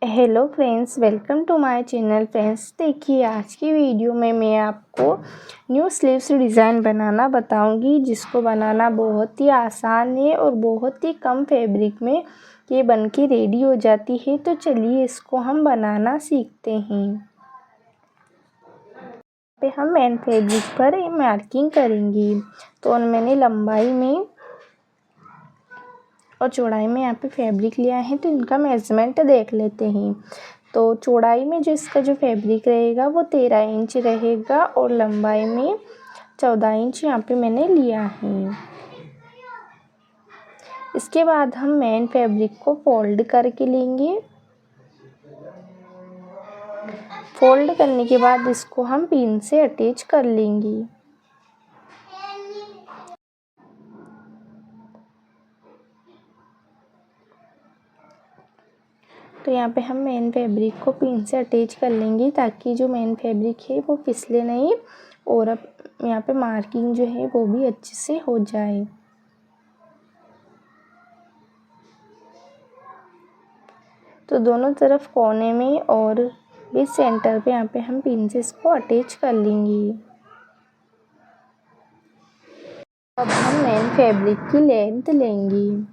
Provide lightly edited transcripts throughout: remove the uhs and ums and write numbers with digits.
Hello friends, welcome to my channel. Friends, देखिए आज की वीडियो में मैं आपको न्यू स्लीव्स डिज़ाइन बनाना बताऊंगी, जिसको बनाना बहुत ही आसान है और बहुत ही कम फैब्रिक में ये बनके रेडी हो जाती है। तो चलिए इसको हम बनाना सीखते हैं। पे हम मेन फैब्रिक पर मार्किंग करेंगे। तो मैंने लंबाई में और चौड़ाई में यहाँ पे फैब्रिक लिया है, तो इनका मेज़रमेंट देख लेते हैं। तो चौड़ाई में जो इसका जो फैब्रिक रहेगा वो 13 इंच रहेगा और लंबाई में 14 इंच यहाँ पे मैंने लिया है। इसके बाद हम मेन फैब्रिक को फोल्ड करके लेंगे। फोल्ड करने के बाद इसको हम पिन से अटैच कर लेंगे। तो यहाँ पे हम मेन फैब्रिक को पिन से अटैच कर लेंगे, ताकि जो मेन फैब्रिक है वो फिसले नहीं और अब यहाँ पे मार्किंग जो है वो भी अच्छे से हो जाए। तो दोनों तरफ कोने में और बीच सेंटर पे यहाँ पे हम पिन से इसको अटैच कर लेंगे। अब हम मेन फैब्रिक की लेंथ लेंगे।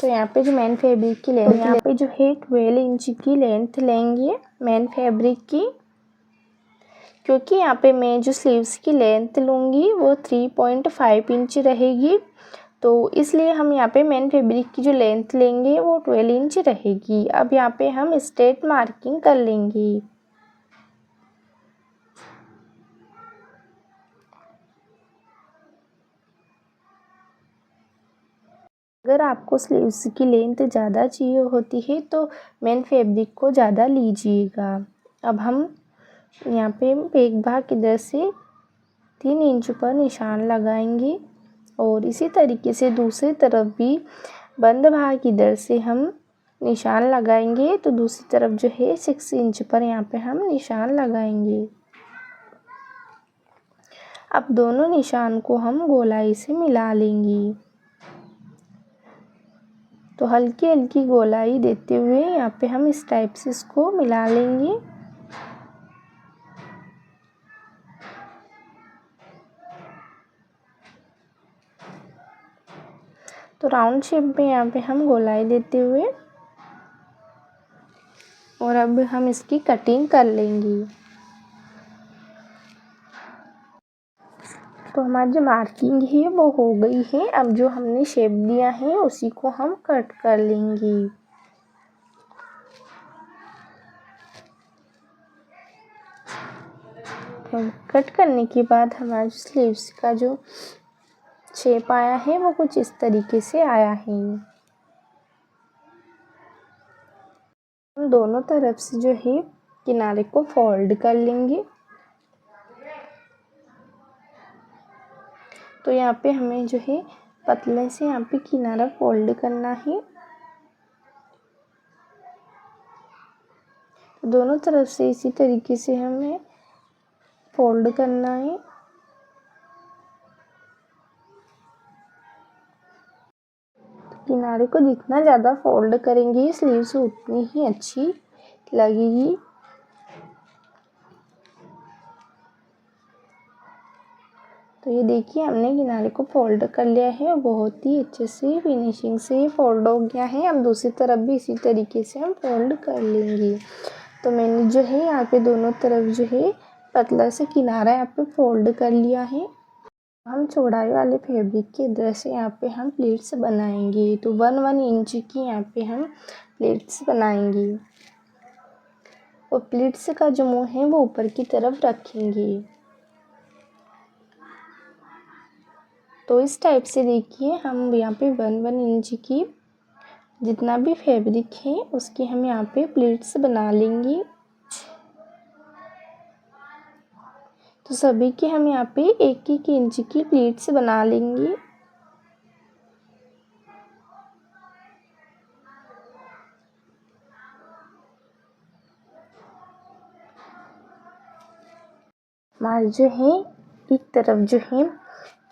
तो यहाँ पे जो मेन फैब्रिक की लेंथ यहाँ पे जो है 12 इंच की लेंथ लेंगे मेन फैब्रिक की, क्योंकि यहाँ पे मैं जो स्लीव्स की लेंथ लूँगी वो 3.5 इंच रहेगी। तो इसलिए हम यहाँ पे मेन फैब्रिक की जो लेंथ लेंगे वो 12 इंच रहेगी। अब यहाँ पे हम स्ट्रेट मार्किंग कर लेंगे। अगर आपको स्लीव्स की लेंथ ज़्यादा चाहिए होती है तो मेन फैब्रिक को ज़्यादा लीजिएगा। अब हम यहाँ पे एक भाग इधर से 3 इंच पर निशान लगाएंगे और इसी तरीके से दूसरी तरफ भी बंद भाग इधर से हम निशान लगाएंगे। तो दूसरी तरफ जो है 6 इंच पर यहाँ पे हम निशान लगाएंगे। अब दोनों निशान को हम गोलाई से मिला लेंगे। तो हल्की हल्की गोलाई देते हुए यहाँ पे हम इस टाइप से इसको मिला लेंगे। तो राउंड शेप में यहाँ पे हम गोलाई देते हुए और अब हम इसकी कटिंग कर लेंगे। तो हमारी जो मार्किंग है वो हो गई है। अब जो हमने शेप दिया है उसी को हम कट कर लेंगे। तो कट करने के बाद हमारे स्लीव्स का जो शेप आया है वो कुछ इस तरीके से आया है। हम दोनों तरफ से जो है किनारे को फोल्ड कर लेंगे। तो यहाँ पे हमें जो है पतले से यहाँ पे किनारा फोल्ड करना है। दोनों तरफ से इसी तरीके से हमें फोल्ड करना है। किनारे को जितना ज़्यादा फोल्ड करेंगे स्लीव्स उतनी ही अच्छी लगेगी। तो ये देखिए हमने किनारे को फोल्ड कर लिया है, बहुत ही अच्छे से फिनिशिंग से फोल्ड हो गया है। अब दूसरी तरफ भी इसी तरीके से हम फोल्ड कर लेंगे। तो मैंने जो है यहाँ पे दोनों तरफ जो है पतला से किनारा यहाँ पे फोल्ड कर लिया है। हम चौड़ाई वाले फैब्रिक के इधर से यहाँ पे हम प्लीट्स बनाएंगे। तो 1 इंच की यहाँ पे हम प्लीट्स बनाएंगे और प्लीट्स का जो मुंह है वो ऊपर की तरफ रखेंगे। तो इस टाइप से देखिए हम यहाँ पे 1 इंच की जितना भी फैब्रिक है उसकी हम यहाँ पे प्लीट्स बना लेंगे। तो सभी के हम यहाँ पे 1-1 इंच की प्लीट्स बना लेंगे। हमारे जो है एक तरफ जो है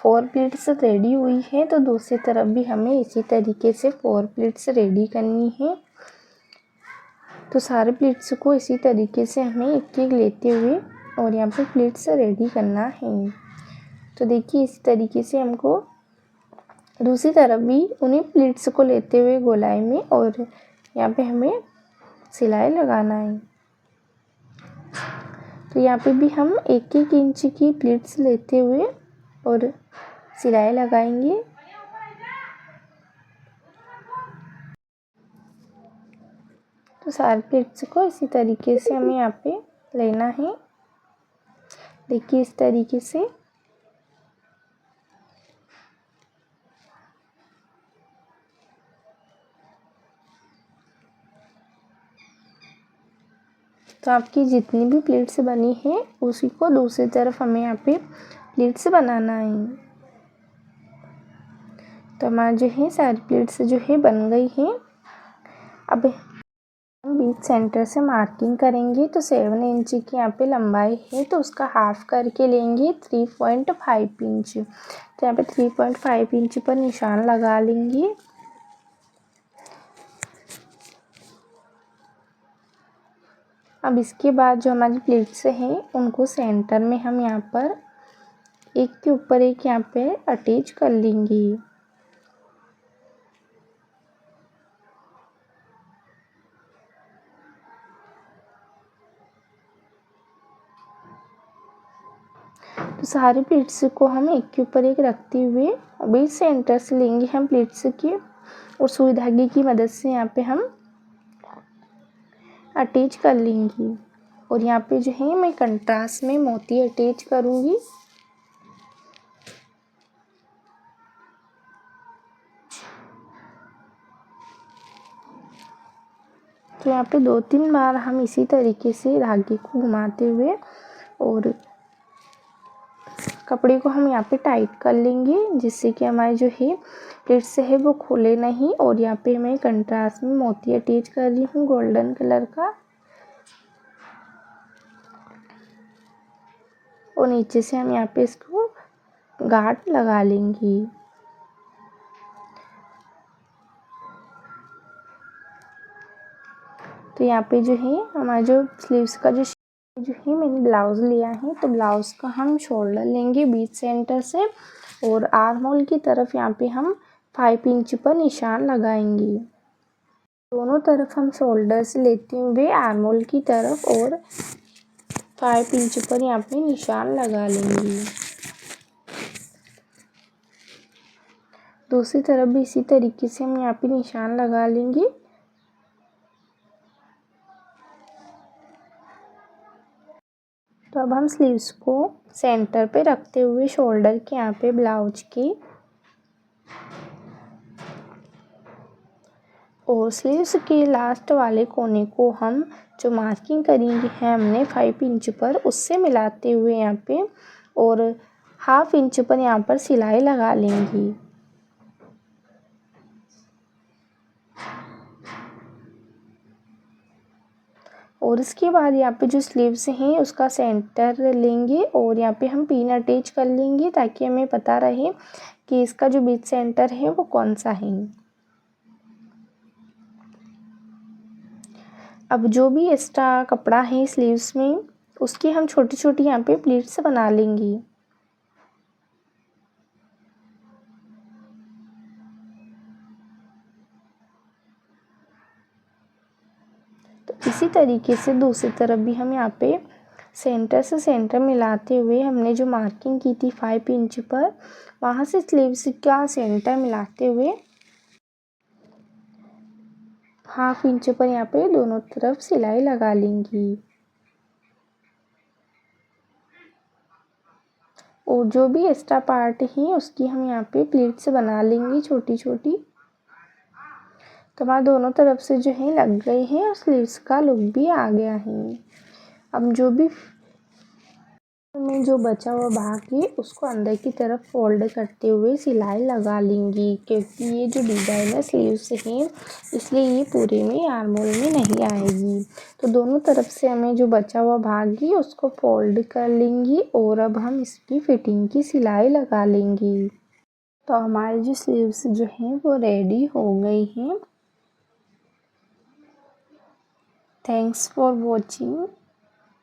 4 प्लेट्स रेडी हुई है, तो दूसरी तरफ भी हमें इसी तरीके से 4 प्लेट्स रेडी करनी है। तो सारे प्लेट्स को इसी तरीके से हमें एक एक लेते हुए और यहाँ पे प्लेट्स रेडी करना है। तो देखिए इसी तरीके से हमको दूसरी तरफ भी उन्हीं प्लेट्स को लेते हुए गोलाई में और यहाँ पे हमें सिलाई लगाना है। तो यहाँ पे भी हम 1-1 इंच की प्लेट्स लेते हुए और सिलाई लगाएंगे। तो सारे प्लेट्स को इसी तरीके से हमें यहाँ पे लेना है। देखिए इस तरीके से। तो आपकी जितनी भी प्लेट्स बनी है उसी को दूसरी तरफ हमें यहाँ पे प्लेट्स बनाना है। तो हमारा जो है सारी प्लेट्स जो है बन गई हैं। अब हम बीच सेंटर से मार्किंग करेंगे। तो 7 इंच की यहाँ पे लंबाई है, तो उसका हाफ करके लेंगे 3.5 इंच। तो यहाँ पे 3.5 इंच पर निशान लगा लेंगे। अब इसके बाद जो हमारी प्लेट्स हैं उनको सेंटर में हम यहाँ पर एक के ऊपर एक यहाँ पे अटैच कर लेंगे। तो सारे प्लेट्स को हम एक के ऊपर एक रखते हुए बीच सेंटर से लेंगे हम प्लेट्स की और सुई धागे की मदद से यहाँ पे हम अटैच कर लेंगी। और यहाँ पे जो है मैं कंट्रास्ट में मोती अटैच करूँगी। तो यहाँ पे 2-3 बार हम इसी तरीके से धागे को घुमाते हुए और कपड़े को हम यहाँ पे टाइट कर लेंगे, जिससे कि हमारे जो है प्लेट्स है वो खोले नहीं। और यहाँ पे मैं कंट्रास्ट में मोती अटैच कर रही हूँ गोल्डन कलर का। और नीचे से हम यहाँ पे इसको गांठ लगा लेंगी। तो यहाँ पे जो है हमारा जो स्लीव्स का जो है मैंने ब्लाउज़ लिया है, तो ब्लाउज़ का हम शोल्डर लेंगे बीच सेंटर से और आर्म होल की तरफ यहाँ पे हम 5 इंच पर निशान लगाएंगे। दोनों तरफ हम शोल्डर से लेते हुए आर्म होल की तरफ और 5 इंच पर यहाँ पे निशान लगा लेंगे। दूसरी तरफ भी इसी तरीके से हम यहाँ पे निशान लगा लेंगे। तो अब हम स्लीव्स को सेंटर पे रखते हुए शोल्डर के यहाँ पे ब्लाउज की और स्लीव्स के लास्ट वाले कोने को हम जो मार्किंग करेंगे है हमने 5 इंच पर, उससे मिलाते हुए यहाँ पे और हाफ इंच पर यहाँ पर सिलाई लगा लेंगी। और इसके बाद यहाँ पे जो स्लीव्स हैं उसका सेंटर लेंगे और यहाँ पे हम पिन अटैच कर लेंगे, ताकि हमें पता रहे कि इसका जो बीच सेंटर है वो कौन सा है। अब जो भी एक्स्ट्रा कपड़ा है स्लीव्स में उसकी हम छोटी छोटी यहाँ पे प्लीट्स बना लेंगी। तो इसी तरीके से दूसरी तरफ भी हम यहाँ पे सेंटर से सेंटर मिलाते हुए हमने जो मार्किंग की थी 5 इंच पर, वहाँ से स्लीव्स का सेंटर मिलाते हुए हाफ इंच पर यहाँ पे दोनों तरफ सिलाई लगा लेंगी। और जो भी एक्स्ट्रा पार्ट है उसकी हम यहाँ पे प्लीट्स बना लेंगी छोटी छोटी। तो हमारा दोनों तरफ से जो है लग गई है और स्लीव्स का लुक भी आ गया है। अब जो भी मैं जो बचा हुआ भाग है उसको अंदर की तरफ फोल्ड करते हुए सिलाई लगा लेंगी, क्योंकि ये जो डिज़ाइन है स्लीव्स है इसलिए ये पूरे में आर्म होल में नहीं आएगी। तो दोनों तरफ से हमें जो बचा हुआ भाग है उसको फोल्ड कर लेंगी और अब हम इसकी फिटिंग की सिलाई लगा लेंगी। तो हमारे जो स्लीव्स जो हैं वो रेडी हो गई हैं। Thanks for watching.